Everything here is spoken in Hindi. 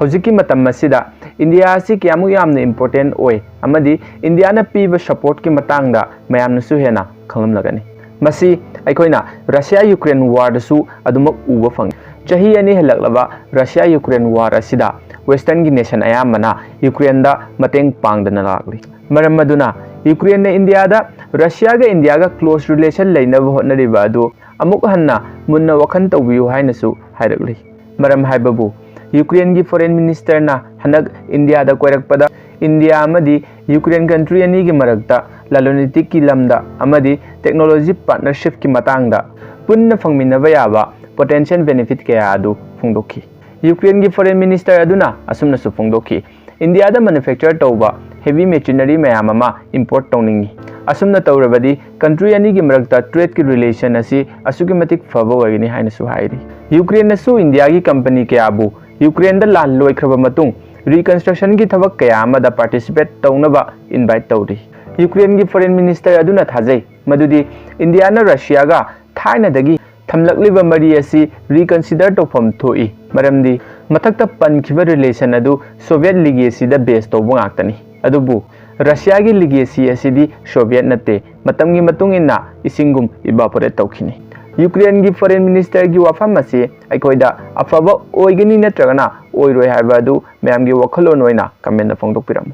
हौजिकी मतम मसिदा इंडिया से क्यामु यामने इम्पोर्टेंट ओय अमदी इंडिया ना पीब सपोर्ट की मतांगदा मयामनसु हेना खंगम लगनी मसी अखोइना रशिया यूक्रेन वार दसु अदुमक उब फंग चही अनी हेलकलबा रशिया यूक्रेन वार असिदा वेस्टर्न की नेशन अयामना यूक्रेन दा मतेंग पांगदना लागली मरम मदुना यूक्रेन ने इंडिया दा रशिया गा इंडिया गा क्लोज रिलेशन लेनब होनरिबा अदु अमुक हन्ना मुन्ना वखन तौबियु हाइनसु हाइरकली मरम हाइबबु यूक्रेन की फॉरेन मिनिस्टर ना हनक इंडिया दा कोइरकपदा इंडिया अमदी यूक्रेन कंट्री अनी की मरकता लालोनीतिक की लमदा अमदी टेक्नोलॉजी पार्टनरशिप की मतांगदा पुन्न फंगमिनबा याबा पोटेंशियल बेनिफिट कया अदु फोंदोखी यूक्रेन की फॉरेन मिनिस्टर अदुना असुमनसु फोंदोखी इंडिया दा मैन्युफैक्चर तौबा हेवी मशीनरी मयाम अमा इंपोर्ट तौनिंगी असुमना तौरबदी कंट्री अनी की मरकता ट्रेड की रिलेशन असी असुकी मतिक फबो वगनी हाइनसु हाइरी यूक्रेन नसु इंडिया की कंपनी के आबू यूक्रेन दा लाल लोइख्रबा मतुंग रिकंस्ट्रक्शन की थबक कया अमदा पार्टिसिपेट तौनबा इनवाइट तौरी यूक्रेन की फॉरेन मिनिस्टर अदुना थाजै मदुदी इंडिया ना रशिया गा थाइनदगी थमलकलिबा मरी असी रिकंसिडर तौफम थोई मरमदी मथक्ता पनखिबा रिलेशन अदु सोवियत लीगेसी दा बेस तौबो गाक्तनी अदुबु रशिया की लीगेसी असिदी सोवियत नते मतम की मतुंग इन्ना इसिंगुम इबापोरेट तौखिनी यूक्रेन की फॉरेन मिनिस्टर की वाफम असे अखोइदा अफबा ओइगनी नत्रगना ओइरोय हाइबा अदु मयाम की वखलोन ओइना कमेंट फोंदोकपिरम।